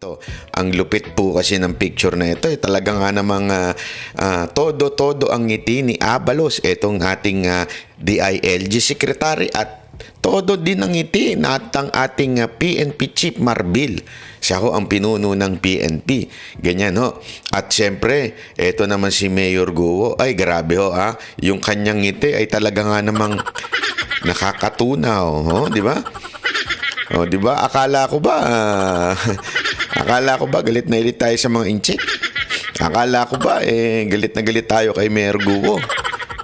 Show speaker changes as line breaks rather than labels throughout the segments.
ito. Ang lupit po kasi ng picture na ito. Talaga nga namang todo-todo ang ngiti ni Abalos. Itong ating DILG Secretary at todo din ang ngiti ng ating PNP Chief Marbil. Siya ho ang pinuno ng PNP. Ganyan ho. At siyempre, ito naman si Mayor Guo. Ay, grabe ho ha. Yung kanyang ngiti ay talaga nga namang nakakatunaw. Ho? Di ba? O, di ba? Akala ko ba galit na galit tayo sa mga inchik? Akala ko ba galit na galit tayo kay Mayor Guo?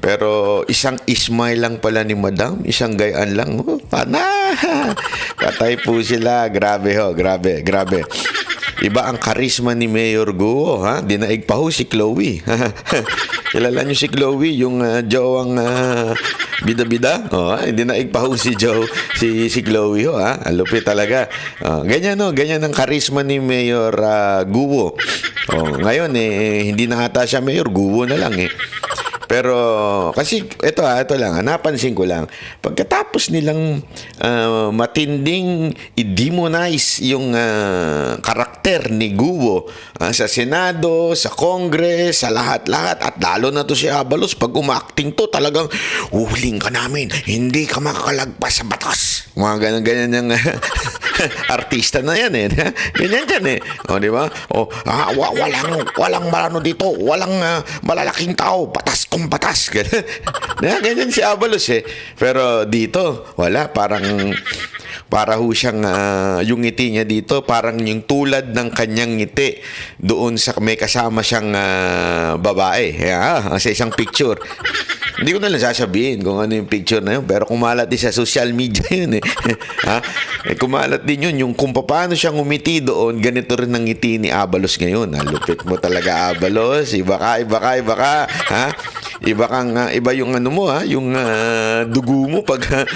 Pero isang ismay lang pala ni Madam, isang gayaan lang. Oh, patay po sila. Grabe ho, grabe. Iba ang karisma ni Mayor Guo, ha? Dinaig pa ho si Chloe. Kilala niyo si Chloe, yung jowang bida-bida? Oh, dinaig pa ho si Chloe ho, ha? Lupit talaga. Ganyan no, ganyan ang karisma ni Mayor Guo. Ngayon hindi na ata siya Mayor, Guo na lang Pero kasi ito lang, napansin ko lang, pagkatapos nilang matinding i-demonize yung karakter ni Guo sa Senado, sa Congress, sa lahat-lahat, at lalo na to si Abalos, pag umaacting to, talagang huling ka namin, hindi ka makakalagpas sa batas. Mga ganyan yung artista na yan ganyan yan o, di ba? O, walang malano dito, walang malalaking tao, batas kung batas. Ganyan si Abalos Pero dito, wala, para ho siyang yung ngiti niya dito parang yung tulad ng kanyang ngiti doon sa may kasama siyang babae sa isang picture. Hindi ko na lang sasabihin kung ano yung picture na yun, pero kumalat din sa social media yun kumalat din yun yung kung paano siyang umiti doon. Ganito rin ang ngiti ni Abalos ngayon. Lupit mo talaga, Abalos. Iba ka iba yung ano mo yung dugo mo pag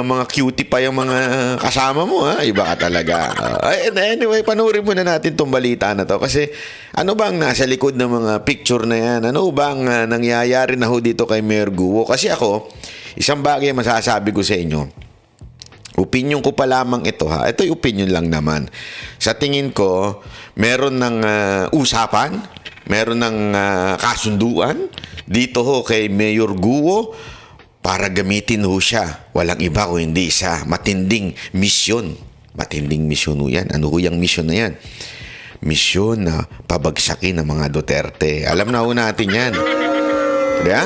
mga cutie pa yung mga kasama mo iba ka talaga. Anyway, panoorin muna natin tong balita na to kasi ano bang nasa likod ng mga picture na yan? Ano bang nangyayari na ho dito kay Mayor Guo? Kasi ako, isang bagay masasabi ko sa inyo, opinion ko pa lamang ito ito'y opinion lang naman. Sa tingin ko, meron ng usapan, meron ng kasunduan dito ho kay Mayor Guo para gamitin ho siya. Walang iba kung hindi sa matinding misyon. Matinding misyon ho yan. Ano ho yung misyon na yan? Misyon na pabagsakin ng mga Duterte. Alam na ho natin yan. Diba?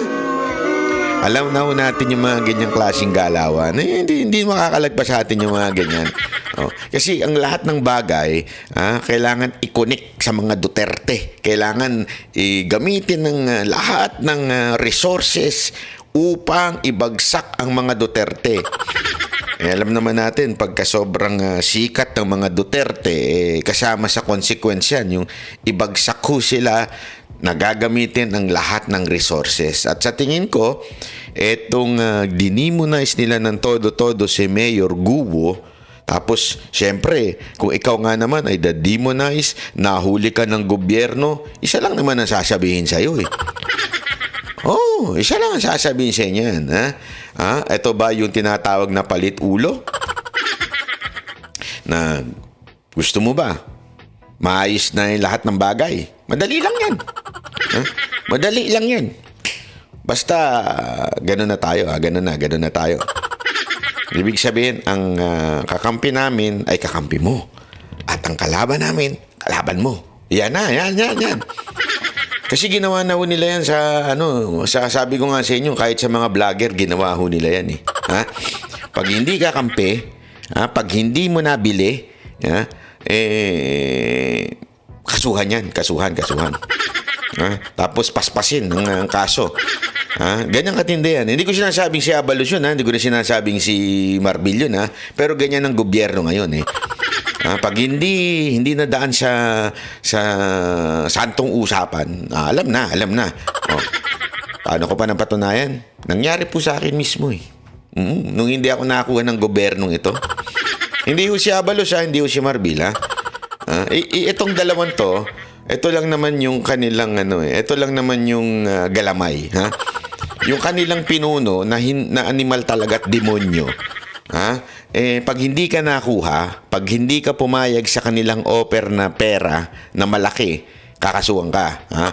Alam na ho natin yung mga ganyang klaseng galawan. Hindi makakalagpas sa atin yung mga ganyan. Kasi ang lahat ng bagay, kailangan i-connect sa mga Duterte. Kailangan gamitin ng lahat ng resources upang ibagsak ang mga Duterte. Alam naman natin, pagka sobrang sikat ng mga Duterte, kasama sa consequence yan, yung ibagsak ho sila, nagagamitin ang lahat ng resources. At sa tingin ko, etong dinimonize nila ng todo-todo si Mayor Guo, tapos, syempre, kung ikaw nga naman ay demonize, nahuli ka ng gobyerno, isa lang naman ang sasabihin sa'yo isa lang ang sasabihin sa inyo yan. Ito ba yung tinatawag na palit ulo? Na gusto mo ba? Maayos na yung lahat ng bagay. Madali lang yan. Madali lang yan. Basta, ganun na tayo. Ganun na tayo. Ibig sabihin, ang kakampi namin ay kakampi mo. At ang kalaban namin, kalaban mo. Yan. Kasi ginawa na ho nila yan sabi ko nga sa inyo, kahit sa mga vlogger, ginawa ho nila yan Pag hindi ka kampi, pag hindi mo nabili, kasuhan yan, kasuhan. Tapos paspasin ang kaso. Ganyan katindi yan. Hindi ko sinasabing si Abalos yun, hindi ko na sinasabing si Marbil yun, pero ganyan ang gobyerno ngayon pag hindi nadaan sa santong usapan, alam na. Paano ko pa napatunayan? Nangyari po sa akin mismo nung hindi ako nakakuha ng gobernong ito. Hindi ho si Abalos hindi ho si Marbil itong dalawang to, ito lang naman yung kanilang ito lang naman yung galamay Yung kanilang pinuno na animal talaga at demonyo pag hindi ka nakuha, pag hindi ka pumayag sa kanilang offer na pera na malaki, kakasuhan ka. Ha?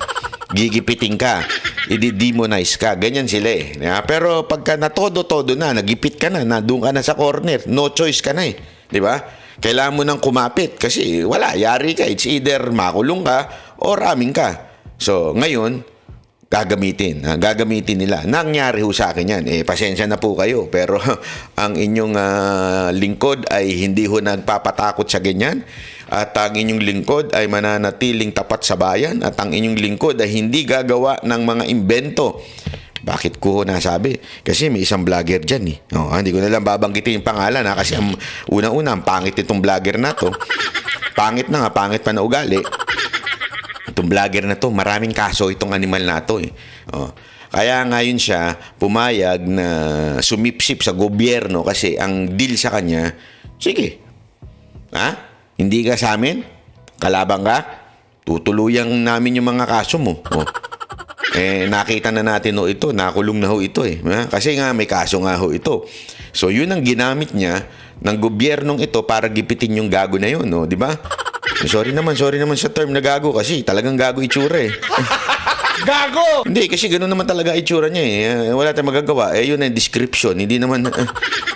Gigipitin ka. I-demonize ka. Ganyan sila eh. Pero pagka natodo-todo na, nagipit ka na, doon ka na sa corner, no choice ka na eh. Di ba? Kailangan mo nang kumapit kasi wala, yari ka. It's either makulong ka o raming ka. So, ngayon, gagamitin nila. Nangyari ho sa akin yan. Pasensya na po kayo. Pero ang inyong lingkod ay hindi ho nagpapatakot sa ganyan. At ang inyong lingkod ay mananatiling tapat sa bayan. At ang inyong lingkod ay hindi gagawa ng mga imbento. Bakit ko ho nasabi? Kasi may isang vlogger dyan eh. Hindi ko na lang babanggitin yung pangalan kasi unang-una, ang pangit itong vlogger na to. Pangit na nga, pangit pa na ugali. Itong vlogger na to, maraming kaso itong animal na to eh. Kaya ngayon siya pumayag na sumipsip sa gobyerno kasi ang deal sa kanya, sige, hindi ka sa amin? Kalabang ka? Tutuluyan namin yung mga kaso mo. Nakita na natin ito, nakulong na ho ito eh. Kasi nga may kaso nga ho ito. So yun ang ginamit niya ng gobyernong ito para gipitin yung gago na yun, di ba? Sorry naman sa term na gago kasi talagang gago itsura eh.
Gago!
Hindi, kasi gano'n naman talaga itsura niya eh. Wala tayong magagawa. Yun ang description. Hindi naman,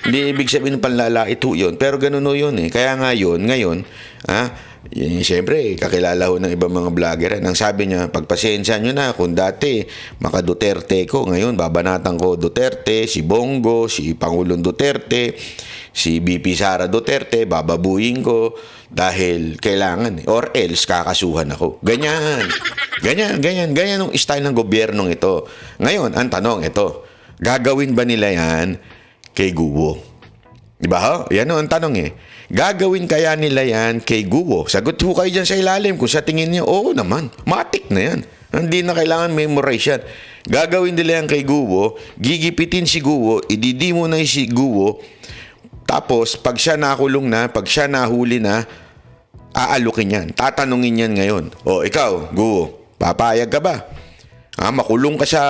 hindi ibig sabihin ng panlalait ho yun. Pero gano'n ho yun eh. Kaya nga yun, ngayon, siyempre, kakilala ho ng ibang mga vlogger. Ang sabi niya, pagpasensya nyo na kung dati maka Duterte ko, ngayon babanatan ko Duterte, si Bongo, si Pangulong Duterte, si BP Sara Duterte, bababuyin ko dahil kailangan or else kakasuhan ako. Ganyan ang style ng gobyernong ito. Ngayon, ang tanong ito, gagawin ba nila yan kay Guo? Diba ho? Yan ang tanong eh. Gagawin kaya nila yan kay Guo? Sagot ho kayo dyan sa ilalim kung sa tingin niyo, oo naman, matik na yan. Hindi na kailangan memorize yan. Gagawin nila yan kay Guo, gigipitin si Guo, ididemonize si Guo, tapos, pag siya nakulong na, pag siya nahuli na, aalukin yan. Tatanungin yan ngayon. Ikaw, Guo, papayag ka ba? Makulong ka sa,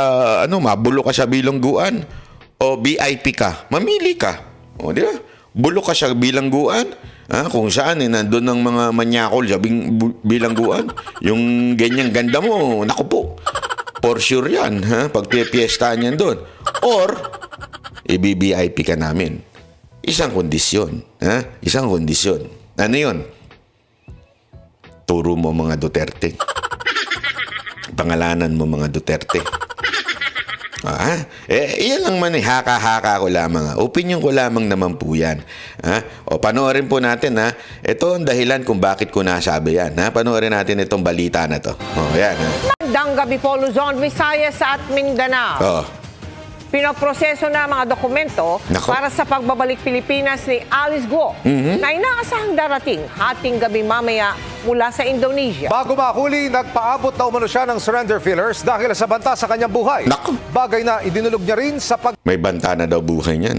mabulo ka sa bilangguan? O VIP ka? Mamili ka. Di ba? Bulo ka sa bilangguan? Kung saan, nandun ng mga manyakol sa bilangguan. Yung ganyang ganda mo, naku po. For sure yan, pag piestahan yan doon. Or, i-VIP ka namin. Isang kondisyon. Isang kondisyon. Ano yun? Turo mo mga Duterte. Pangalanan mo mga Duterte. Iyan lang man eh. Haka-haka ko lamang. Opinion ko lamang naman po yan. Panoorin po natin. Ito ang dahilan kung bakit ko nasabi yan. Panoorin natin itong balita na to. Yan.
Magandang gabi po, Luzon, Visayas at Mindanao. Pinoproseso na mga dokumento para sa pagbabalik Pilipinas ni Alice Guo na inaasahang darating hating gabi mamaya mula sa Indonesia.
Bago mahuli, nagpaabot na umano siya ng surrender fillers dahil sa banta sa kanyang buhay. Bagay na idinulog niya rin sa
May banta na daw buhay niya.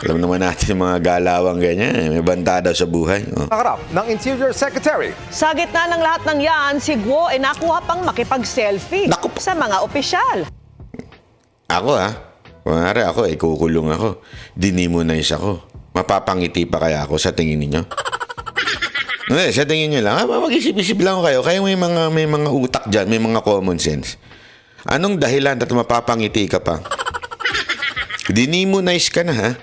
Alam naman natin yung mga galawang ganyan. May banta daw sa buhay.
Nakarap ng Interior Secretary.
Sa gitna ng lahat ng yan, si Guo ay nakuha pang makipag-selfie sa mga opisyal.
Ako kunwari ako, kukulong ako. Dinimonize ako. Mapapangiti pa kaya ako sa tingin ninyo? Sa tingin nyo lang, mag-isip-isip lang kayo. Kayo may mga utak dyan, may mga common sense. Anong dahilan at mapapangiti ka pa? Dinimonize ka na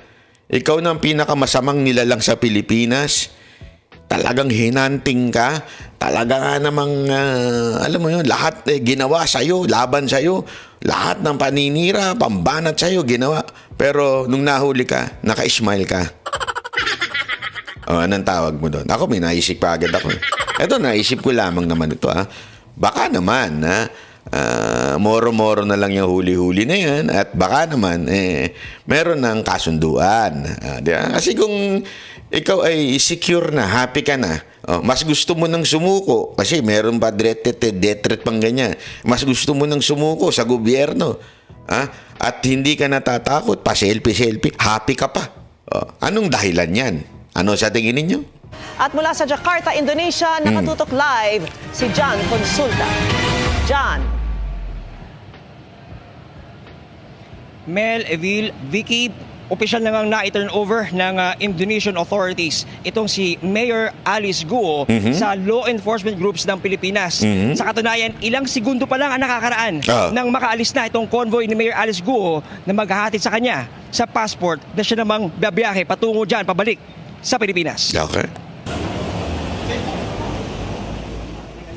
Ikaw na ang pinakamasamang nilalang sa Pilipinas. Talagang hinanting ka. Talaga nga namang, alam mo yun, lahat ginawa sa'yo, laban sa'yo. Lahat ng paninira, pambanat sa'yo, ginawa. Pero nung nahuli ka, naka-smile ka. Anong tawag mo doon? Ako, may naisip pa agad ako. Ito, naisip ko lamang naman ito. Baka naman, moro-moro na lang yung huli-huli na yan. At baka naman, meron ng kasunduan. Diba? Kasi kung ikaw ay secure na, happy ka na, mas gusto mo nang sumuko kasi meron pa detret pang ganyan. Mas gusto mo nang sumuko sa gobyerno. At hindi ka natatakot, pa selfie, happy ka pa. Anong dahilan yan? Ano sa tingin ninyo?
At mula sa Jakarta, Indonesia, nakatutok live si John Consulta. John.
Mel, Evil, Vicky, opisyal na ngang na-turn over ng Indonesian authorities itong si Mayor Alice Guo sa law enforcement groups ng Pilipinas. Sa katunayan, ilang segundo pa lang ang nakakaraan nang makaalis na itong convoy ni Mayor Alice Guo na maghahatid sa kanya sa passport na siya namang babiyahe patungo dyan, pabalik sa Pilipinas.
Okay.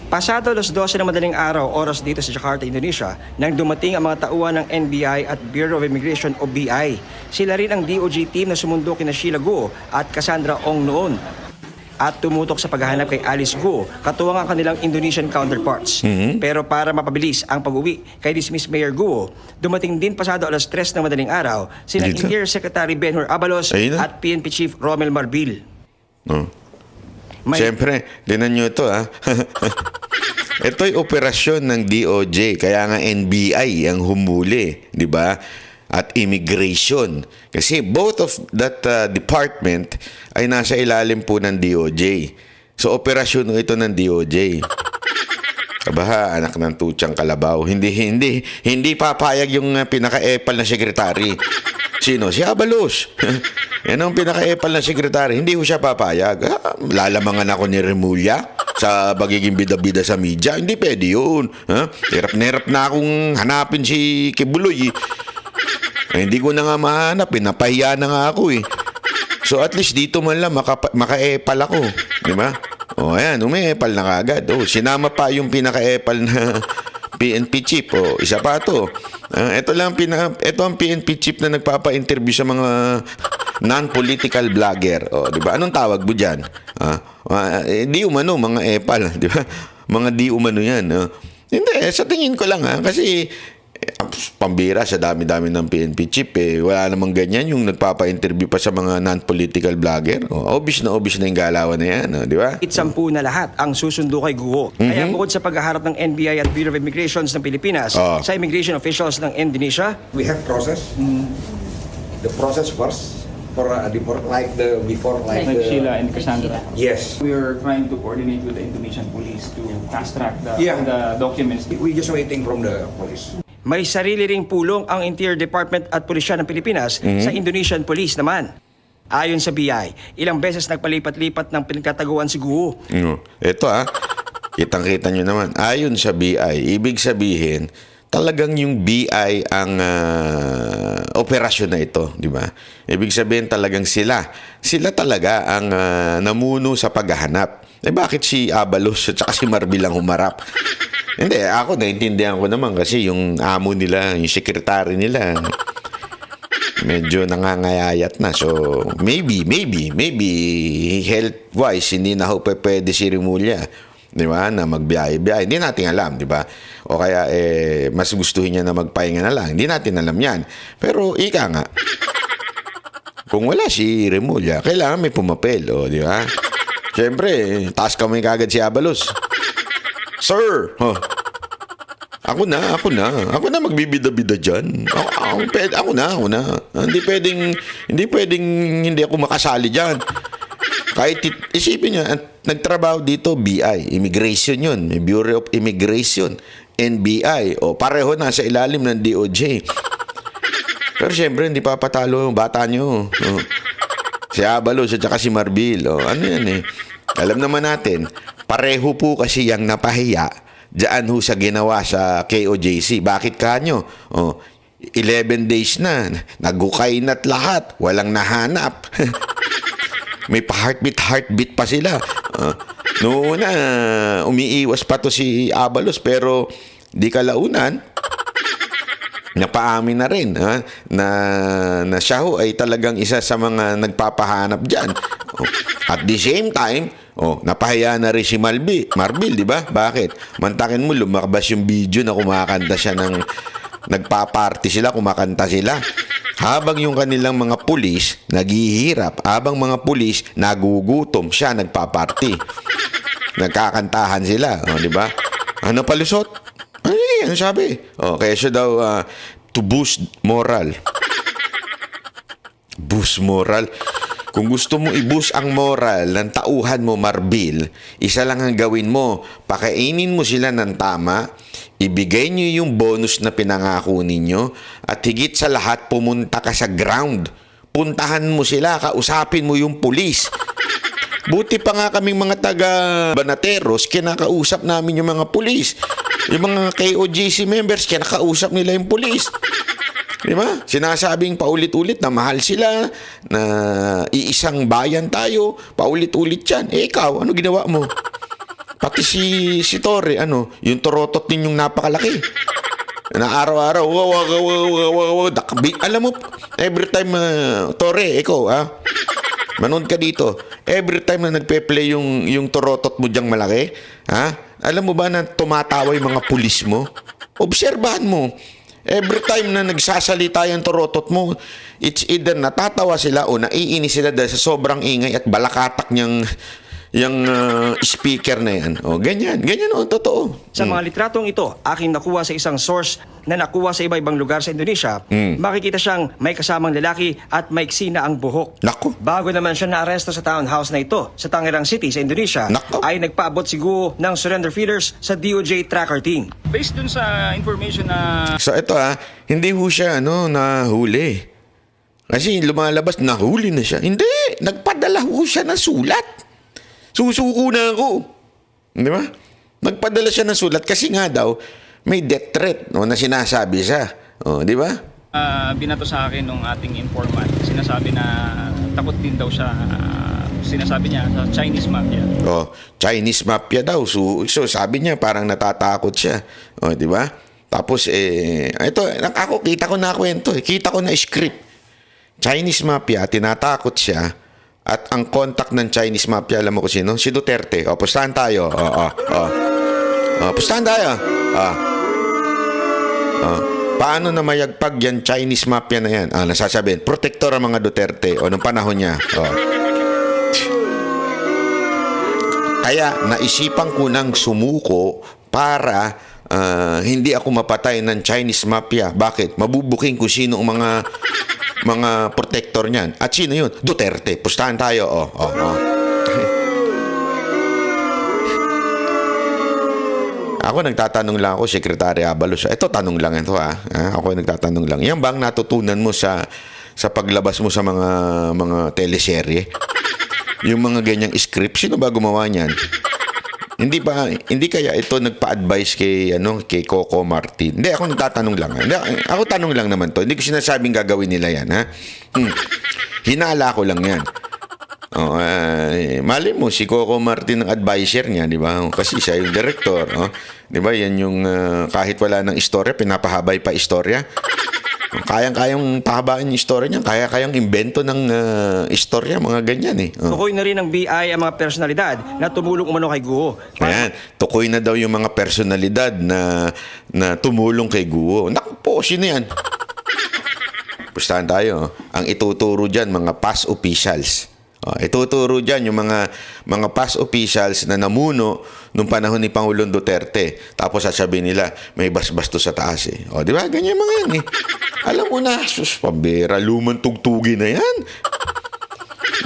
Pasado alas 12 ng madaling araw, oras dito sa Jakarta, Indonesia, nang dumating ang mga tauhan ng NBI at Bureau of Immigration o BI. Sila rin ang DOJ team na sumundo kina Sheila Guo at Cassandra Ong noon. At tumutok sa paghahanap kay Alice Guo, katuwang ang kanilang Indonesian counterparts. Pero para mapabilis ang pag-uwi kay dismissed Mayor Guo, dumating din pasado alas 3 ng madaling araw sina Interior Secretary Benhur Abalos at PNP Chief Romel Marbil.
Siyempre, dinan nyo ito Ito'y operasyon ng DOJ, kaya nga NBI ang humuli, di ba? At immigration. Kasi both of that department ay nasa ilalim po ng DOJ. So, operasyon ito ng DOJ. Kabaha, anak ng tutsang kalabaw. Hindi papayag yung pinaka-epal na sekretary. Sino? Si Abalos. Yan ang pinaka-epal na sekretary. Hindi ko siya papayag. Lalamangan ako ni Remulla sa pagiging bida-bida sa media. Hindi pwede yun. Hirap na akong hanapin si Kibuloy. Hindi ko na nga mahanap. Napahiya na nga ako . So at least dito man lang maka-epal ako. Di ba? O ayan, umi-epal na kagad. Sinama pa yung pinaka-epal na PNP chief. Isa pa ito. Ito ang PNP chief na nagpapa-interview sa mga non-political vlogger. Di ba? Anong tawag mo dyan? Di umano, mga epal. Di ba? Mga di umano yan. Hindi, sa tingin ko lang kasi pambira sa dami-dami ng PNP chief wala namang ganyan yung nagpapa-interview pa sa mga non-political vlogger. Obvious na yung galawan na yan, di ba?
Itsampu na lahat ang susundo kay Guo. Kaya bukod sa paghaharap ng NBI at Bureau of Immigrations ng Pilipinas sa immigration officials ng Indonesia,
we have process. The process first for before
like Sheila and Cassandra.
Yes.
We are trying to coordinate with the Indonesian police to fast track the documents.
We just waiting from the police.
May sarili ring pulong ang Interior Department at Pulisya ng Pilipinas sa Indonesian Police naman. Ayon sa BI, ilang beses nagpalipat-lipat ng pinagtataguan si Guo.
Ito kitang-kita nyo naman. Ayon sa BI, ibig sabihin, talagang yung BI ang operasyon na ito, di ba? Ibig sabihin talagang sila talaga ang namuno sa paghahanap. Bakit si Abalos at si Marbil ang humarap? Hindi, ako naintindihan ko naman kasi yung amo nila, yung sekretary nila, medyo nangangayayat na. So, maybe health-wise, hindi na ho pwede si Remulla, di ba, na magbiyahe-biyahe. Hindi natin alam, di ba? O kaya, mas gustuhin niya na magpahinga na lang. Hindi natin alam yan. Pero, ika nga, kung wala si Remulla, kailangan may pumapel, di ba? Siyempre, taas kamay kagad si Abalos. Sir, ako na magbibida-bida dyan. Ako na. Hindi pwedeng hindi ako makasali dyan. Kahit isipin nyo, nagtrabaho dito, BI, immigration yun, Bureau of Immigration, NBI, pareho na sa ilalim ng DOJ. Pero siyempre, hindi papatalo yung bata nyo. Si Abalos at saka si Marbil. Ano yan Alam naman natin, pareho po kasi yung napahiya diyan ho sa ginawa sa KOJC. Bakit kanyo? 11 days na. Nagukay na't lahat. Walang nahanap. May heartbeat pa sila. Noon na, umiiwas pa to si Abalos pero di kalaunan, napaamin na rin na siya ho ay talagang isa sa mga nagpapahanap dyan. At the same time, napahiya na rin si Marbil, di ba? Bakit? Mantakin mo, lumabas yung video na kumakanta siya nagpa-party sila, kumakanta sila. Habang yung kanilang mga pulis naghihirap, habang mga pulis nagugutom, siya nagpa-party. Nagkakantahan sila, di ba? Ano palusot? Ano sabi? Kaya siya daw to boost moral. Boost moral. Kung gusto mo i-boost ang moral ng tauhan mo, Marbil, isa lang ang gawin mo. Pakainin mo sila ng tama, ibigay nyo yung bonus na pinangako ninyo, at higit sa lahat, pumunta ka sa ground. puntahan mo sila, kausapin mo yung pulis. Buti pa nga kaming mga taga Banateros, kinakausap namin yung mga pulis. Yung mga KOJC members, kinakausap nila yung pulis. Di ba? Sinasabing paulit-ulit na mahal sila, na iisang bayan tayo, paulit-ulit yan. Ikaw, ano ginawa mo? Pati si Torre, yung torotot ninyong napakalaki. Na araw-araw, alam mo, every time, Torre, ikaw, manood ka dito. Every time na nagpe-play yung torotot mo diyang malaki, alam mo ba na tumatawa yung mga pulis mo? Obserbahan mo. Every time na nagsasalita yung torotot mo, it's either natatawa sila o naiinis sila dahil sa sobrang ingay at balakatak niyang yung speaker na yan. O, ganyan, totoo.
Sa mga litratong ito, aking nakuha sa isang source na nakuha sa iba-ibang lugar sa Indonesia, makikita siyang may kasamang lalaki at maiksi na ang buhok.
Naku.
Bago naman siya naaresto sa townhouse na ito sa Tangerang City sa Indonesia, ay nagpaabot si Guo ng surrender feelers sa DOJ tracker team.
Based dun sa information na...
So ito hindi ho siya nahuli. Kasi lumalabas, nahuli na siya. Hindi, nagpadala ho siya ng sulat. Susuko na ako. Di ba? Nagpadala siya ng sulat kasi nga daw may death threat na sinasabi siya. Di ba?
Binato sa akin nung ating informant. Sinasabi na takot din daw siya. Sinasabi niya sa Chinese mafia.
Chinese mafia daw. So sabi niya parang natatakot siya. Di ba? Tapos ito, ako kita ko na kwento. Kita ko na script. Chinese mafia, tinatakot siya. At ang contact ng Chinese mafia, alam mo ko sino? Si Duterte. Pustahan tayo. Pustahan tayo. Paano na mayagpag yan Chinese mafia na yan? Nasasabihin, protector ang mga Duterte. Nung panahon niya. Kaya naisipan ko nang sumuko para hindi ako mapatay ng Chinese mafia. Bakit? Mabubuking kung sino ang mga protector niyan. At sino yun? Duterte. Pustahan tayo. Ako nagtatanong lang ako, Secretary Abalos. Ito tanong lang ito Ako nagtatanong lang. Yan bang natutunan mo sa paglabas mo sa mga teleserye? Yung mga ganyang script, sino ba gumawa niyan? Hindi kaya ito nagpa-advise kay Coco Martin. Hindi, ako nagtatanong lang. Ako tanong lang naman to. Hindi ko sinasabing gagawin nila yan, Hinala ko lang yan. Mali mo, si Coco Martin ang advisor niya, di ba? Kasi siya yung director, Di ba? Yan yung kahit wala ng istorya, pinapahabay pa istorya. Kayang pahabain yung istorya niya. Kayang invento ng istorya, mga ganyan
Tukoy na rin ng BI ang mga personalidad na tumulong umano kay Guo.
Ayan, tukoy na daw yung mga personalidad na tumulong kay Guo. Naku po, sino yan? Pustahan tayo. Ang ituturo dyan, mga past officials. Ituturo dyan yung mga past officials na namuno nung panahon ni Pangulong Duterte. Tapos sasabihin nila, may basbasto sa taas di ba? Ganyan mga yan Alam mo na, sus, pambera, lumang tugtugi na yan.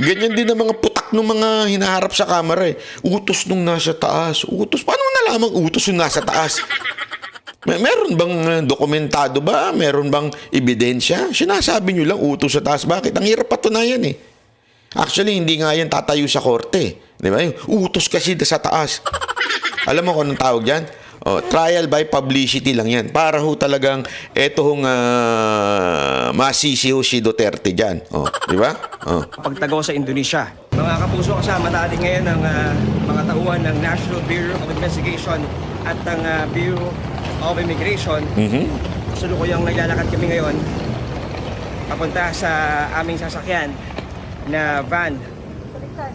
Ganyan din ang mga putak ng mga hinaharap sa kamera Utos nung nasa taas. Utos. Paano nalamang utos yung nasa taas? Meron bang dokumentado ba? Meron bang ebidensya? Sinasabi nyo lang utos sa taas. Bakit? Ang hirap patunayan Actually, hindi nga yan tatayo sa korte. Di ba? Utos kasi sa taas. Alam mo kung anong tawag dyan? Trial by publicity lang yan. Para talagang eto masisi si Duterte dyan. Di ba?
Pagtagaw sa Indonesia. Mga kapuso, kasama natin ngayon ng mga tauhan ng National Bureau of Investigation at ng Bureau of Immigration. Sulukuyang naglalakad kami ngayon papunta sa aming sasakyan na van.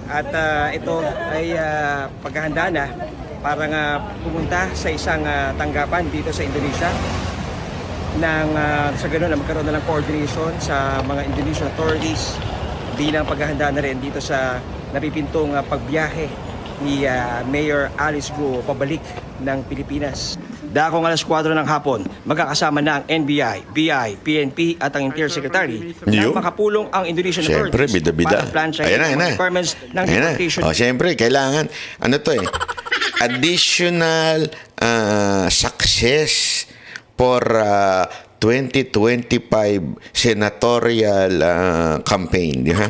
At ito ay paghahanda na para pumunta sa isang tanggapan dito sa Indonesia sa ganun na magkaroon na ng coordination sa mga Indonesian authorities bilang paghahanda na rin dito sa napipintong pagbiyahe ni Mayor Alice Guo pabalik ng Pilipinas. Dakong alas 4 ng hapon, magkakasama na ang NBI, BI, PNP at ang Interior Secretary na makapulong ang Indonesian authorities para plansyahin ang requirements ng deportation.
Siyempre, kailangan, additional success for 2025 senatorial campaign, di ba?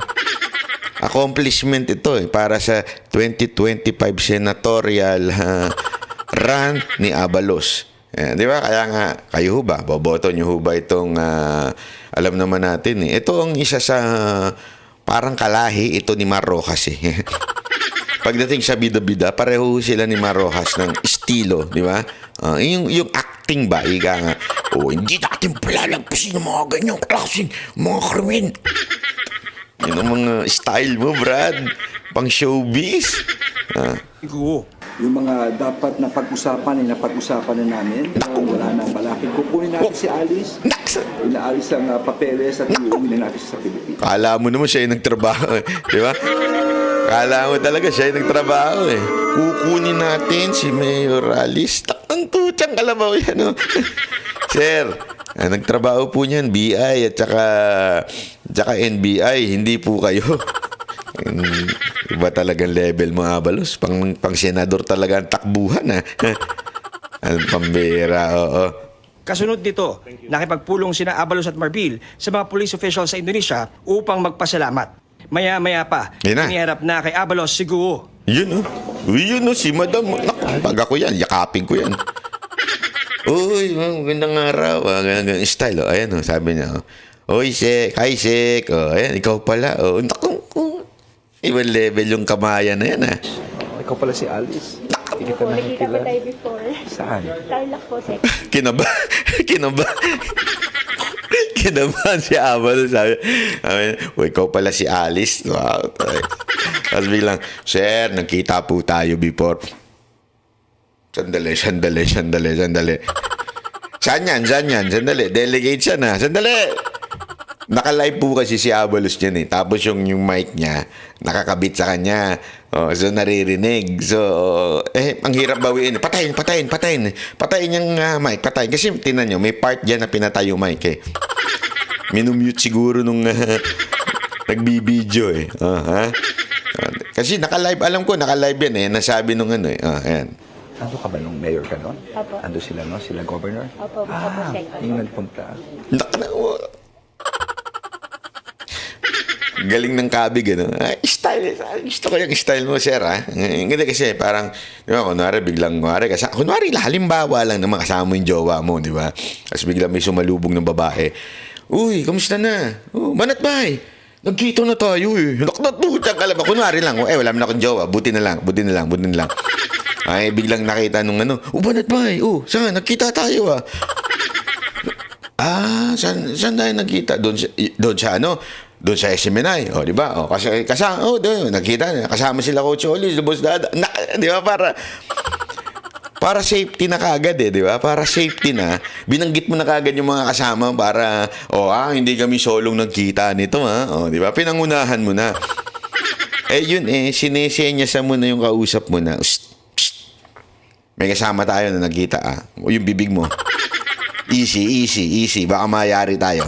Accomplishment ito para sa 2025 senatorial run ni Abalos. Di ba? Kaya nga, kayo ba? Boboto nyo ba itong, alam naman natin Ito ang isa sa parang kalahi ito ni Mar Rojas Pagdating sa bida-bida, pareho sila ni Mar Rojas ng estilo, di ba? Yung acting ba, ika nga, hindi natin palalagpasin ng mga ganyang klaseng mga krimen. Yun ang mga style mo, Brad. Pang showbiz.
Yung mga dapat na pag-usapan ay napag-usapan na namin. Wala nang balakid. Kukunin natin si Alice. Inaalis ang papeles at iuwi na natin sa Pilipinas.
Kala mo naman siya yung nagtrabaho. Di ba? Kala mo talaga siya yung nagtrabaho Kukunin natin si Mayor Alice. Ang tutsang kalabaw yan. Sir, nagtrabaho po niyan BI at saka NBI. Hindi po kayo. Iba talagang level mo, Abalos. Pang senador talaga ang takbuhan, Ang pambira, oo.
Kasunod nito, nakipagpulong sina Abalos at Marbil sa mga police officials sa Indonesia upang magpasalamat. Maya-maya pa, iniharap na kay Abalos si Guo.
Yun, Yun, si Madam. Pag ako yan, yakapin ko yan. Uy, magandang araw. Gandang style. Ayan, sabi niya. Uy, Sek. Hi, Sek. Ayan, ikaw pala. Ibang level yung kamayan na yan,
Ikaw pala si Alice.
Nakita ba tayo before?
Saan?
Tarlac po, Sek.
Kinabahan si Abalos. Sabi, ikaw pala si Alice. Wow. Tapos biglang, Sir, nagkita po tayo before. Sandali. Saan yan? Sandali. Delegate siya na. Sandali. Naka-live po kasi si Abalos niyan Tapos yung mic niya, nakakabit sa kanya. So, naririnig. So, ang hirap bawiin. Patayin. Patayin yung mic. Patayin. Kasi, tinan nyo, may part dyan na pinatay yung mic Minumute siguro nung nagbibideo Kasi naka-live, alam ko, naka-live yan Nasabi nung ayan.
Ando ka ba nung mayor ka doon?
Opo.
Ando sila, no? Sila governor?
Opo, Sek.
Yung nagpunta.
Galing ng kabig, style. Gusto ko yung style mo, sir, Hindi kasi parang, di ba, kunwari, halimbawa lang naman kasama mo yung jowa mo, di ba? Tapos biglang may sumalubong ng babae. Uy, kamusta na? Banat bay? Nagkita na tayo, Nakatutang ka lang ba? Kunwari lang, wala mo na akong jowa. Buti na lang. Ay, biglang nakita nung banat bay? Saan? Nagkita tayo, saan tayo nagkita? Doon sa SMNI, di ba? Doon, nagkita, kasama sila Coach Oli, Boss Dada. Di ba, para safety na kagad di ba? Para safety na, binanggit mo na kagad yung mga kasama para, hindi kami solong nagkita nito, di ba? Pinangunahan mo na. Yun, sinesenyasa mo na yung kausap mo na, may kasama tayo na nagkita, yung bibig mo. Easy. Baka mayari tayo.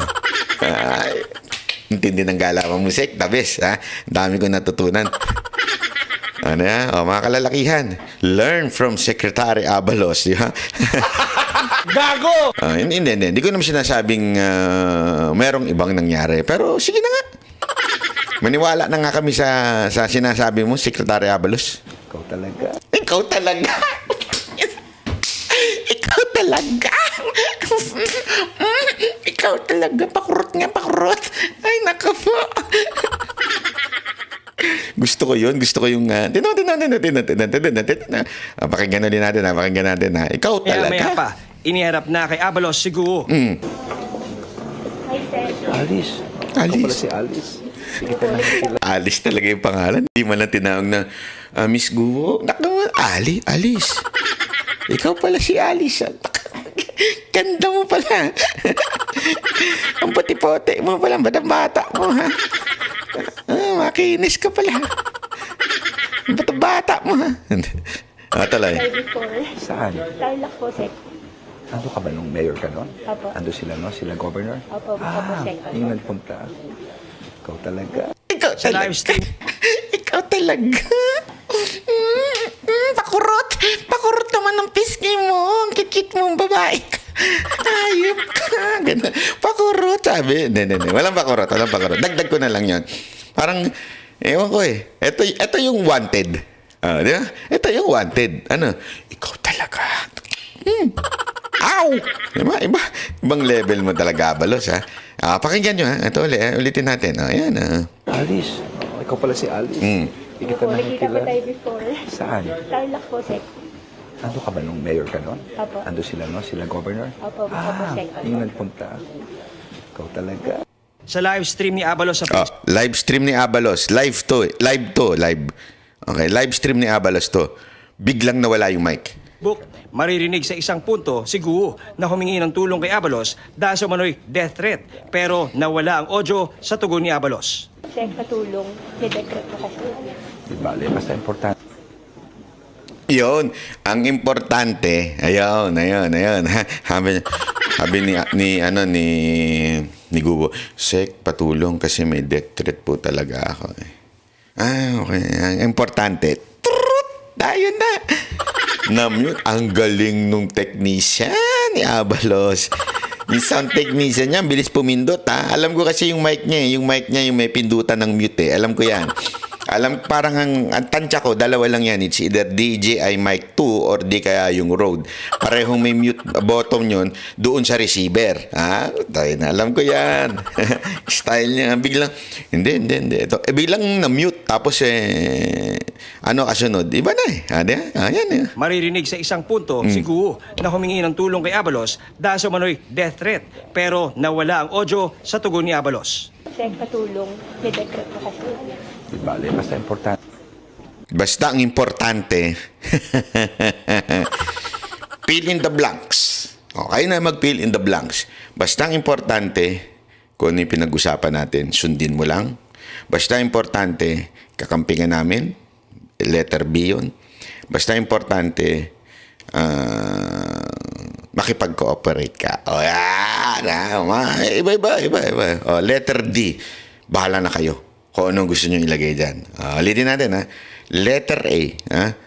Intindi ng galawan mo, Sek. The best, Dami ko natutunan. Mga kalalakihan. Learn from Secretary Abalos, di ba?
Gago!
Hindi ko naman sinasabing merong ibang nangyari. Pero sige na nga. Maniwala na nga kami sa sinasabi mo, Secretary Abalos. Ikaw talaga. Ikaw talaga. Pakurot. Ay, naka po. Gusto ko yun. yung pakinggan din natin. Ikaw talaga.
Maya pa, iniharap na kay Abalos si Guo.
Hi, Sek.
Alice. Ikaw pala si Alice.
Alice talaga yung pangalan. Hindi man lang tinawag na Miss Guo. Alice. Ikaw pala si Alice. Ganda mo pala. Ang puti-puti mo pala. Bata mo, makinis ka pala. Bata mo, Talay.
Saan?
Tarlac po, Sek.
Ando ka ba nung mayor ka doon?
Opo.
Ando sila, no? Sila governor?
Opo, Sek.
Yung nagpunta. Ikaw talaga.
Sa live stream.
Ikaw talaga. Pakurot naman ng pisngi mo. Ang kikit mong babae ka. Ayop ka. Ganun. sabi? Hindi. Walang bakurot. Dagdag ko na lang yun. Parang, ewan ko eh. Ito yung wanted. Di ba? Ito yung wanted. Ano? Ikaw talaga. Ow! Diba? Ibang level mo talaga, Abalos, ha? Pakinggan nyo, ha? Ito ulitin natin. Ayan,
Alice. Ikaw pala si Alice. Hindi kita
Nakita ko
nakikilala.
tayo before.
Saan?
Tarlac po, Sek.
Ando ka ba nung mayor ka nun?
Opo.
Ando sila, no? Sila governor?
Opo, Sek.
Yung nagpunta. Ikaw talaga.
Sa live stream ni Abalos sa Facebook.
live stream ni Abalos. Live. Okay, live stream ni Abalos to. Biglang nawala yung mic.
Maririnig sa isang punto si Guo na humingi ng tulong kay Abalos dahil sa umano'y death threat pero nawala ang audio sa tugon ni Abalos.
Sek, patulong. Dedecret ko kasi.
Di bale, basta importante.
Yun, ang importante, ayun. Sabi ni Gubo, Sek, patulong kasi may death threat po talaga ako. Okay. Ang importante, ayun na. Na-mute. Ang galing nung technician ni Abalos. Yung sound technician niya, bilis pumindot, ha. Alam ko kasi yung mic niya, yung may pindutan ng mute, Alam ko yan. Parang ang tansya ko, dalawa lang yan. It's either DJI Mic 2 or di kaya yung Rode. Parehong may mute button yun doon sa receiver. Alam ko yan. Style niya. Biglang, hindi. Ito, biglang na-mute. Tapos, kasunod? Iba na Yan.
Maririnig sa isang punto si Guo na humingi ng tulong kay Abalos dahil sa umano'y death threat pero nawala ang audio sa tugon ni Abalos.
Sek, patulong. Dedecret ko kasi.
Di bale, basta importante.
Basta ang importante, fill in the blanks. Okay na mag-fill in the blanks. Basta ang importante, kung ano yung pinag-usapan natin, sundin mo lang. Basta importante, kakampingan namin. Letter B yun. Basta importante, makipag-cooperate ka. Iba. Letter D, bahala na kayo. Kung anong gusto nyo ilagay dyan. Ulitin natin, ha? Letter A, ha?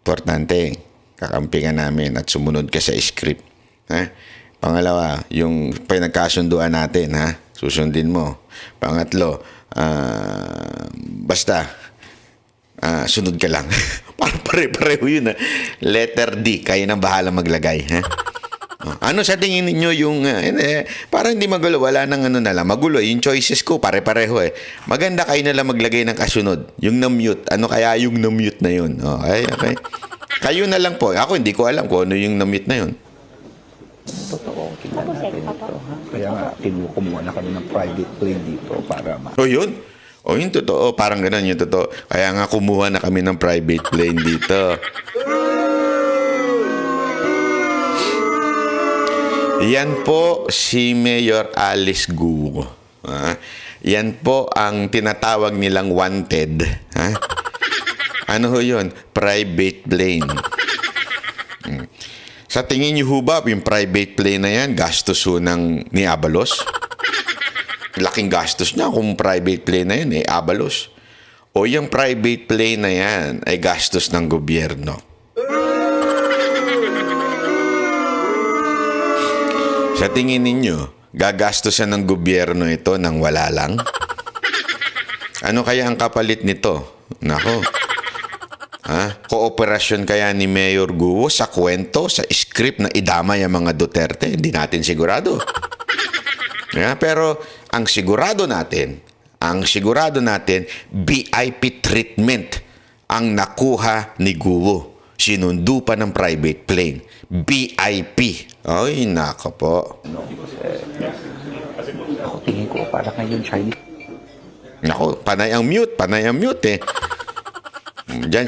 Importante, kakampingan namin at sumunod ka sa script. Ha? Pangalawa, yung pinagkasunduan natin, ha? Susundin mo. Pangatlo, basta, sunod ka lang. Parang pare-pareho yun, ha? Letter D, kayo nang bahala maglagay, ha? Ano sa tingin niyo yung parang hindi magulo, wala nang magulo yung choices ko pare-pareho Maganda kayo na lang maglagay ng kasunod. Yung na-mute, ano kaya yung na-mute na yun? Okay. Kayo na lang po. Ako hindi ko alam kung ano yung na-mute na yun.
Totoo, tingnan natin dito. Kaya nga, kumuha na kami ng private plane dito para
yun? Yung totoo, parang ganun yung totoo. Kaya nga kumuha na kami ng private plane dito. Yan po si Mayor Alice Guo. Yan po ang tinatawag nilang wanted. Ano ho yun? Private plane. Sa tingin niyo ho ba, yung private plane na yan, gastos ho ni Abalos? Laking gastos niya kung private plane na yan, Abalos. O yung private plane na yan ay gastos ng gobyerno. Sa tingin ninyo, gagastosan ng gobyerno ito nang wala lang? Ano kaya ang kapalit nito? Nako. Kooperasyon kaya ni Mayor Guo sa kwento, sa script na idamay ang mga Duterte? Hindi natin sigurado. Pero ang sigurado natin, VIP treatment ang nakuha ni Guo. Sinundo pa ng private plane. VIP. Ay, nako po.
Ako tingin ko para ngayon Chinese.
Nako, panay ang mute Diyan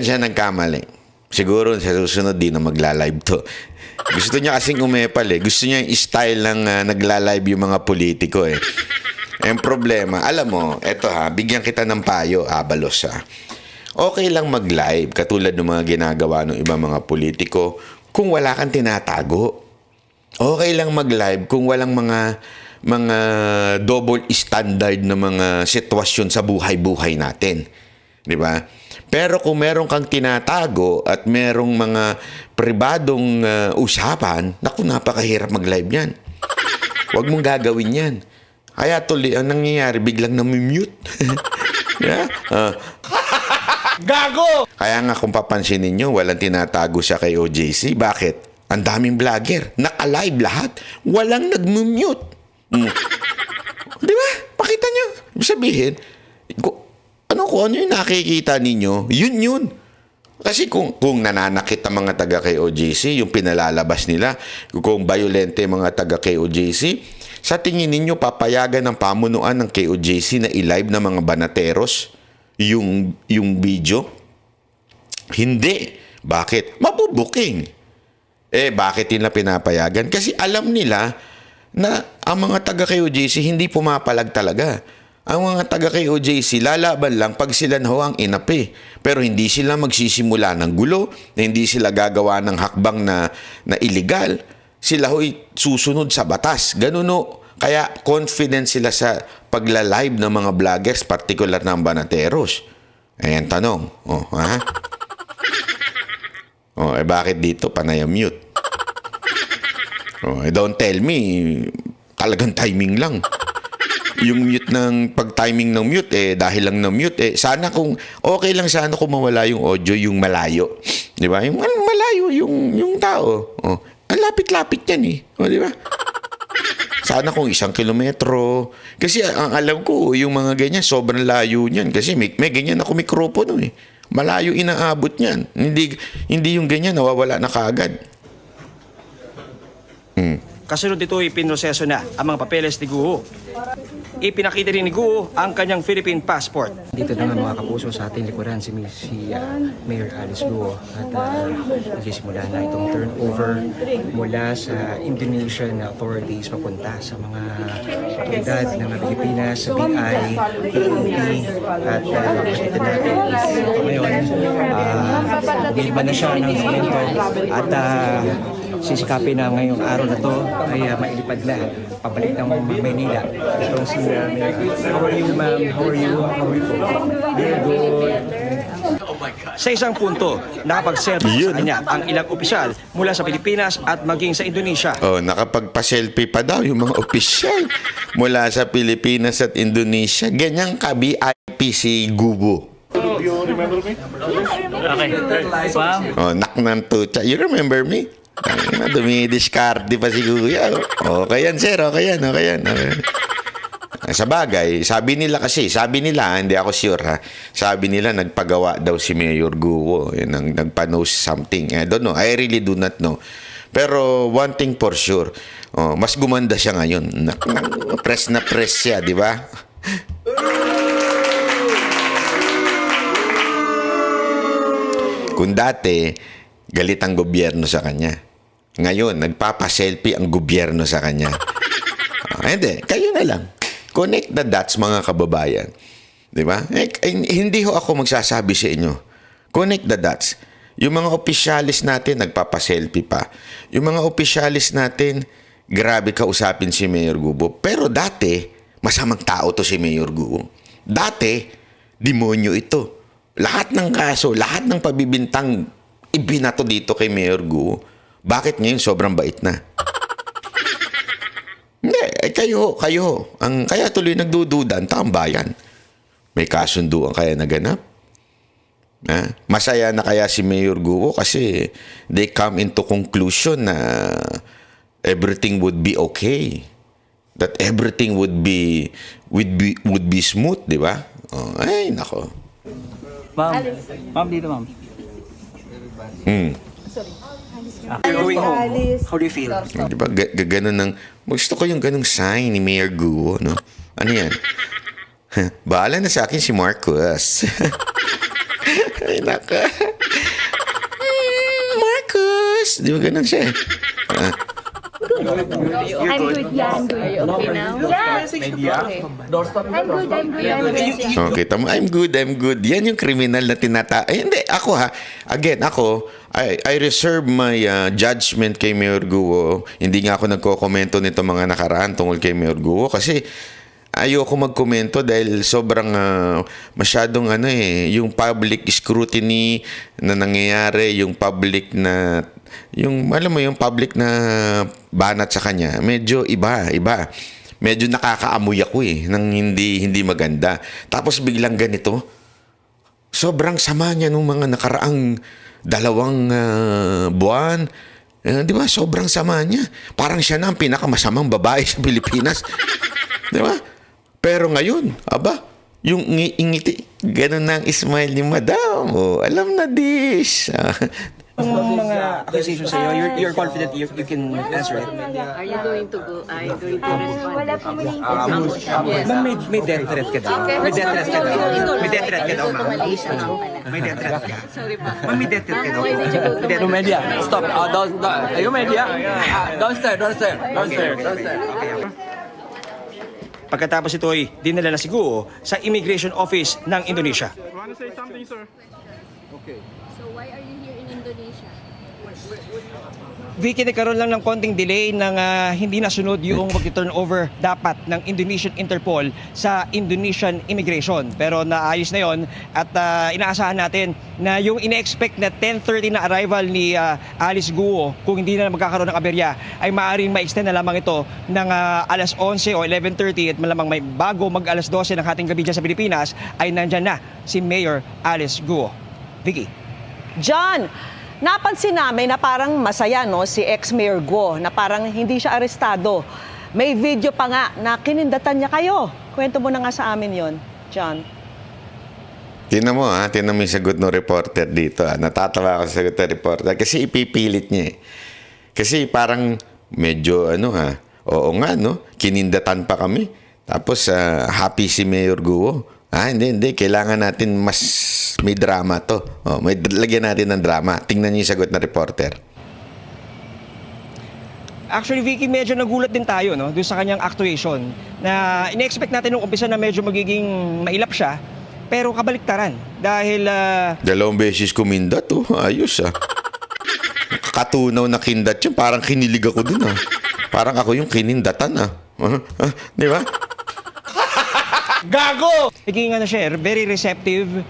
siya nagkamali. Siguro sa susunod din na magla-live to. Gusto niya kasing umepal Gusto niya yung style ng nagla-live yung mga politiko Ang problema, alam mo, eto bigyan kita ng payo, Abalos Okay lang mag-live, katulad ng mga ginagawa ng ibang mga politiko, kung wala kang tinatago. Okay lang mag-live kung walang mga double standard na mga sitwasyon sa buhay-buhay natin. Di ba? Pero kung meron kang tinatago at merong mga pribadong usapan, naku, napakahirap mag-live yan. Huwag mong gagawin yan. Kaya tuloy, ang nangyayari, biglang namimute. Yeah?
Gago!
Kaya nga kung papansinin nyo, walang tinatago siya kay OJC. Bakit? Ang daming vlogger. Naka-live lahat. Walang nag-mute. Di ba? Pakita nyo. Sabihin, kung ano yung nakikita ninyo, yun. Kasi kung nananakit ang mga taga kay OJC, yung pinalalabas nila, kung violente mga taga kay OJC, sa tingin ninyo papayagan ng pamunuan ng KOJC na i-live ng mga banateros yung video? Hindi. Bakit? Mabubuking. Bakit nila pinapayagan? Kasi alam nila na ang mga taga KOJC hindi pumapalag talaga. Ang mga taga KOJC lalaban lang pag sila na ang inapi. Pero hindi sila magsisimula ng gulo, hindi sila gagawa ng hakbang na illegal. Sila ho'y susunod sa batas. Ganun o. Kaya confident sila sa pagla-live ng mga vloggers, particular ng banateros. Ayan tanong. Ha? Bakit dito panay-mute? Don't tell me, talagang timing lang. Yung mute ng pag-timing ng mute, dahil lang ng mute, sana kung, okay lang sana kung mawala yung audio, yung malayo. Di ba? Yung malayo, yung tao. Ang lapit-lapit yan di ba? Sana kung 1 kilometro. Kasi ang alam ko, yung mga ganyan, sobrang layo niyan. Kasi may ganyan ako mikropono Malayo inaabot niyan. Hindi yung ganyan, nawawala na kaagad.
Kasunod dito, ipinroseso na ang mga papeles ni Guo. Ipinakita rin ni Guo ang kanyang Philippine passport. Dito na nga mga kapuso sa ating likuran si Mayor Alice Guo at nagsisimula na itong turnover mula sa Indonesian authorities papunta sa mga otoridad ng Pilipinas, sa BI, PNP at makikita natin ngayon nilba na siya ng dokumento at sisikapin na ngayong araw na to ay mailipad na pabalik ng Maynila. Ito si how are you, ma'am? How are you? Very good. Sa isang punto, nakapag-selfie sa kanya ang ilang opisyal mula sa Pilipinas at maging sa Indonesia.
Nakapagpa-selfie pa daw yung mga opisyal mula sa Pilipinas at Indonesia. Ganyang ka-VIP si Gubo.
You remember me?
Okay.
Nak ng tucha. You remember me? Dumidiskarte pa si Kuya. Okay yan, sir. Okay yan. Sa bagay, sabi nila, hindi ako sure ha. Sabi nila, nagpagawa daw si Mayor Guo. Nagpa-post something. I don't know. I really do not know. Pero one thing for sure, mas gumanda siya ngayon. Press na press siya, di ba? Kung dati, galit ang gobyerno sa kanya. Ngayon, nagpapaselfie ang gobyerno sa kanya. Hindi, kayo na lang. Connect the dots, mga kababayan. Di ba? Hindi ho ako magsasabi sa inyo. Connect the dots. Yung mga opisyalis natin, nagpapaselfie pa. Yung mga opisyalis natin, grabe kausapin si Mayor Guo. Pero dati, masamang tao to si Mayor Guo. Dati, demonyo ito. Lahat ng kaso, lahat ng pabibintang ibinato dito kay Mayor Guo. Bakit ngayon sobrang bait na? Hindi, kayo. Kaya tuloy nagdududa ang taong bayan. May kasunduan kaya naganap? Masaya na kaya si Mayor Guo kasi they come into conclusion na everything would be okay. That everything would be smooth, di ba? Ay, nako.
Ma'am, dito ma'am.
Sorry.
Going home, how do you feel?
Diba, ganun ng, gusto ko yung ganung sign ni Mayor Guo, no? Ano yan? Bahala na sa akin si Marcos. Ay, naka. Marcos! Di ba ganun siya?
I'm good, yeah. I'm good. Are you okay now? Yeah.
Okay, tama. I'm good. Yan yung criminal na hindi, ako ha. Again, I reserve my judgment kay Mayor Guo. Hindi nga ako nagko-komento nito mga nakaraan tungkol kay Mayor Guo kasi ayoko magkomento dahil sobrang masyadong yung public scrutiny na nangyayari, yung public na yung alam mo yung public na banat sa kanya, medyo iba. Medyo nakakaamoy ako ng hindi maganda. Tapos biglang ganito. Sobrang sama niya nung mga nakaraang 2 buwan. Di ba? Sobrang sama niya. Parang siya na ang pinakamasamang babae sa Pilipinas. Di ba? Pero ngayon, yung ngiti, ganun na ang smile ni Madam. Oh, alam na this.
Mga accusations sa'yo, you're confident you can answer it?
Are you going to go? Are you going to respond? Wala po may
Ma'am, may death threat ka daw. May death threat ka daw. May death threat ka daw, ma'am. May death threat ka.
Sorry pa.
Ma'am, may death threat ka daw.
No media. Stop. Are you media? Don't stare.
Pagkatapos ito ay dinala na si Guo sa Immigration Office ng Indonesia.
Want to say something, sir?
Okay.
So why are you here in Indonesia?
Vicky, nagkaroon lang ng konting delay ng hindi nasunod yung mag-turnover dapat ng Indonesian Interpol sa Indonesian Immigration. Pero naayos na yon at inaasahan natin na yung ine-expect na 10:30 na arrival ni Alice Guo, kung hindi na magkakaroon ng aberya, ay maaaring ma-extend na lamang ito ng alas 11 o 11:30 at malamang may bago mag-alas 12 ng hating gabi dyan sa Pilipinas ay nandyan na si Mayor Alice Guo. Vicky.
John, napansin namin na parang masaya si ex-Mayor Guo na parang hindi siya arestado. May video pa nga na kinindatan niya kayo. Kwento mo na nga sa amin yon, John.
Tinan mo yung sagot ng reporter dito. Natatawa ako sa sagot ng reporter kasi ipipilit niya Kasi parang medyo oo nga kinindatan pa kami. Tapos happy si Mayor Guo. Hindi. Kailangan natin mas may drama to. May lagyan natin ng drama. Tingnan niyo yung sagot na reporter.
Actually, Vicky, medyo nagulat din tayo doon sa kanyang actuation na ine-expect natin nung umpisa na medyo magiging mailap siya, pero kabaliktaran. Dahil
2 beses kumindat. Ayos Katunaw na kindat yun. Parang kinilig ako dun. Parang ako yung kinindatan. Di ba?
Gago! Naging siya, very receptive,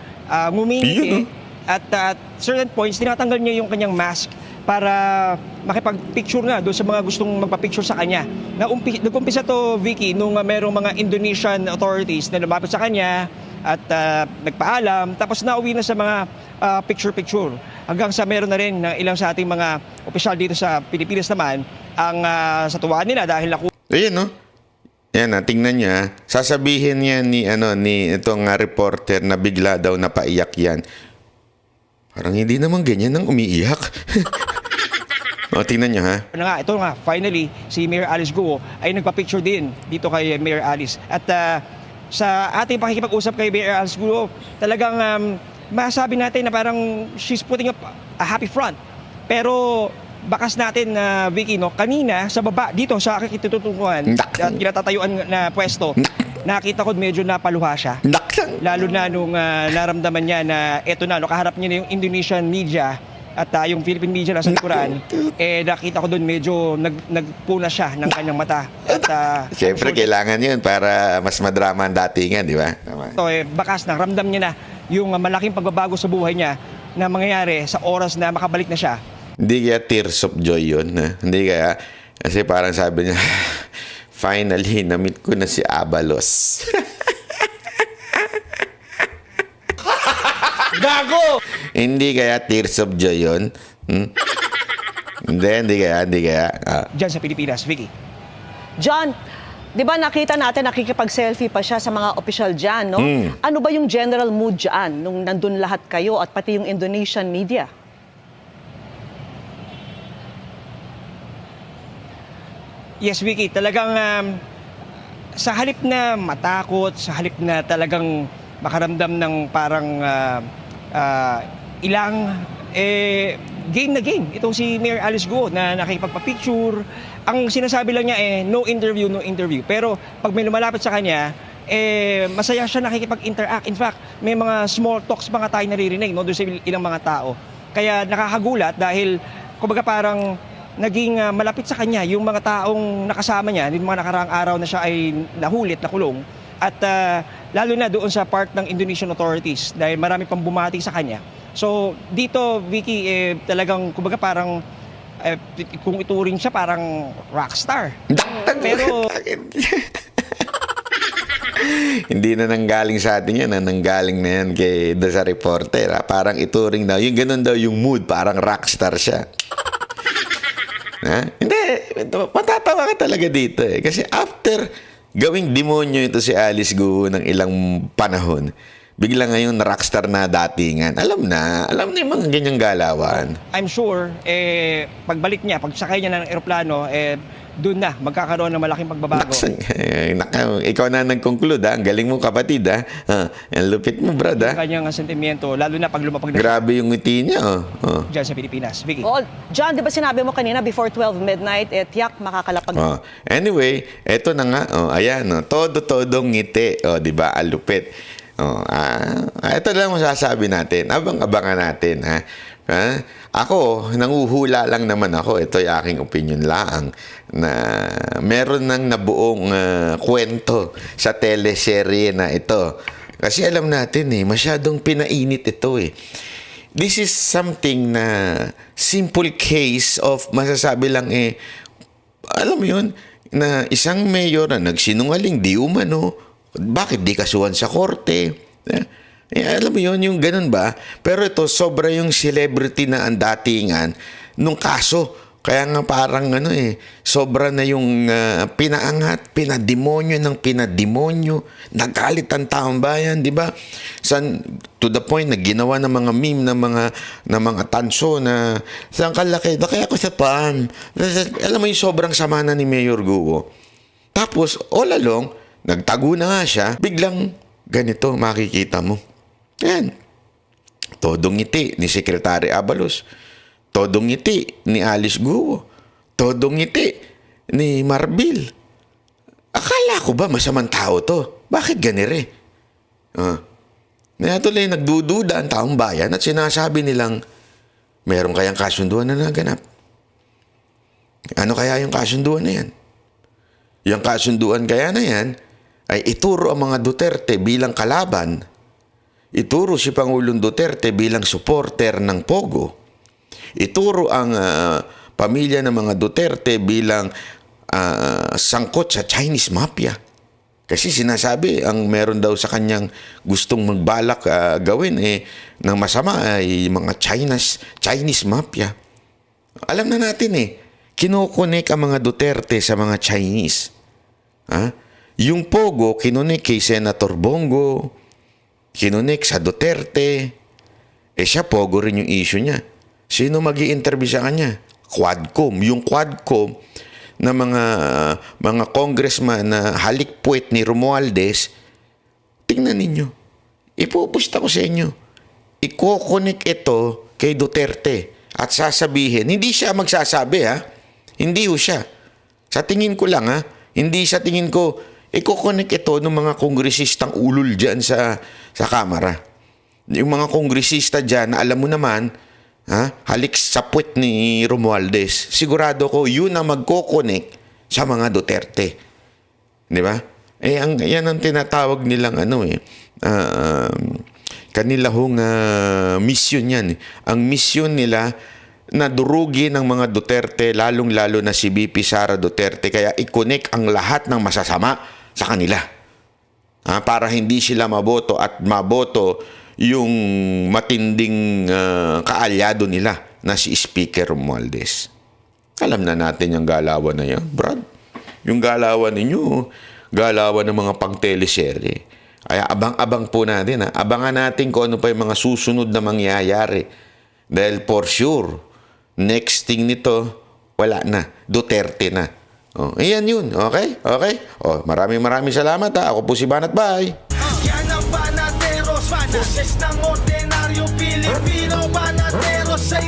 ngumingiti, at certain points, tinatanggal niya yung kanyang mask para makipag-picture nga doon sa mga gustong magpa-picture sa kanya. Nag-umpisa to, Vicky, nung merong mga Indonesian authorities na lumapit sa kanya at nagpaalam, tapos nauwi na sa mga picture-picture. Hanggang sa meron na rin ng ilang sa ating mga opisyal dito sa Pilipinas naman ang sa tuwaan nila dahil
Ayun, Yan tingnan niya. Sasabihin niya ni itong reporter na bigla daw napaiyak yan. Parang hindi naman ganyan nang umiiyak. Tingnan niya
Ito nga, finally, si Mayor Alice Guo ay nagpa-picture din dito kay Mayor Alice. At sa ating pakikipag-usap kay Mayor Alice Guo, talagang masabi natin na parang she's putting up a happy front. Pero bakas natin Vicky, kanina sa baba dito sa kitututunguhan at kinatatayuan na pwesto, nakita ko medyo napaluha siya. Lalo na nung naramdaman niya na eto na, kaharap niya na yung Indonesian media at yung Philippine media na sa likuran, nakita ko doon medyo nagpuna siya ng kanyang mata. At
siyempre kailangan yun para mas madrama ang datingan, di ba?
Ito bakas na, ramdam niya na yung malaking pagbabago sa buhay niya na mangyayari sa oras na makabalik na siya.
Hindi kaya tears of joy yun. Hindi kaya, kasi parang sabi niya, finally, na-meet ko na si Abalos.
Gago!
Hindi kaya tears of joy yun? Hindi kaya.
Diyan sa Pilipinas, Vicky.
John, di ba nakita natin nakikipag-selfie pa siya sa mga opisyal dyan, Ano ba yung general mood dyan nung nandun lahat kayo at pati yung Indonesian media?
Yes, Vicky, talagang sa halip na matakot, sa halip na talagang makaramdam ng parang game na game. Itong si Mayor Alice Guo na nakikipagpa-picture. Ang sinasabi lang niya no interview. Pero pag may lumalapit sa kanya, masaya siya nakikipag-interact. In fact, may mga small talks mga tayo naririnig doon sa ilang mga tao. Kaya nakakagulat dahil kumbaga parang naging malapit sa kanya yung mga taong nakasama niya, yung mga nakaraang araw na siya ay nahulit, nakulong. At lalo na doon sa part ng Indonesian authorities dahil marami pang bumati sa kanya. So dito, Vicky, talagang kumbaga parang kung ituring siya parang rockstar. Pero
hindi na nanggaling sa atin yan, nanggaling na yan doon sa reporter. Parang ituring daw, yung ganun daw yung mood, parang rockstar siya. Hindi, matatawa ka talaga dito eh. Kasi after gawing demonyo ito si Alice Guo ng ilang panahon, bigla ngayon rockstar na datingan. Alam na yung mga ganyang galawan.
I'm sure, pagbalik niya, pagsakay niya ng eroplano, doon na magkakaroon ng malaking pagbabago.
Ikaw na nag-conclude, ha? Ang galing mo, kapatid, ha? Ang lupit mo, brad, ha?
Yung kanyang sentimiento, lalo na pag lumapag na
grabe yung ngiti niya,
dyan sa Pilipinas. Vicky.
John, di ba sinabi mo kanina before 12 midnight, tiyak makakalapag.
Anyway, eto na nga, ayan, todo-todong ngiti, di ba? Alupit. Ito lang masasabi natin. Abang-abangan natin, ha? Ako, nanguhula lang naman ako. Ito yung aking opinion lang na meron nang nabuong kwento sa teleserye na ito. Kasi alam natin masyadong pinainit ito eh. This is something na simple case of masasabi lang alam mo yun, na isang mayor na nagsinungaling, di umano, bakit di kasuhan sa korte? Alam mo yun, yung ganun ba? Pero ito, sobra yung celebrity na ang datingan nung kaso. Kaya nga parang sobra na yung pinaangat, pinademonyo ng pinademonyo. Nagalit ang taong bayan, di ba? To the point na ginawa ng mga meme ng mga tanso na saan kalaki, kaya ako sa paan. Alam mo yung sobrang sama na ni Mayor Guo. Tapos, all along, nagtago na nga siya, biglang ganito makikita mo. Yan. Todong ngiti ni Secretary Abalos. Todong ngiti ni Alice Guo. Todong ngiti ni Marbil. Akala ko ba masamang tao to? Bakit ganire? Tuloy nagdududa ang taong bayan at sinasabi nilang meron kayang kasunduan na naganap. Ano kaya yung kasunduan na yan? Yung kasunduan kaya na yan ay ituro ang mga Duterte bilang kalaban, ituro si Pangulong Duterte bilang supporter ng Pogo, ituro ang pamilya ng mga Duterte bilang sangkot sa Chinese Mafia. Kasi sinasabi, ang meron daw sa kanyang gustong magbalak gawin ng masama ay mga Chinese Mafia. Alam na natin kinukunik ang mga Duterte sa mga Chinese. Yung Pogo, kinunik kay Senator Bongo, kinunik sa Duterte. Siya, Pogo rin yung issue niya. Sino mag-i-interview sa kanya? Quadcom. Yung Quadcom na mga congressman na halikpuit ni Romualdez, tingnan ninyo. Ipupusta ko sa inyo. Ikukunik ito kay Duterte at sasabihin, hindi siya magsasabi Hindi ho siya. Sa tingin ko lang hindi sa tingin ko, ikukonek ito ng mga kongresistang ulul dyan sa Kamara. Yung mga kongresista dyan, alam mo naman, halik sa puwet ni Romualdez. Sigurado ko, yun ang magkokonek sa mga Duterte. Di ba? Yan ang tinatawag nilang kanila hong mission yan. Ang mission nila na durugin ng mga Duterte, lalong-lalo na si BP Sara Duterte, kaya i-connect ang lahat ng masasama sa kanila. Para hindi sila maboto at maboto yung matinding kaalyado nila na si Speaker Romualdez. Alam na natin yung galawan na yan, Brad. Yung galawan ninyo, galawan ng mga pang-teleserye. Kaya abang-abang po natin. Abangan natin kung ano pa yung mga susunod na mangyayari. Dahil for sure, next thing nito, wala na. Duterte na. Ayan yun. Okay? Okay? Maraming salamat Ako po si Banat. Bye!
Yan ang Banateros, boses ng ordinaryo Pilipino. Banateros sa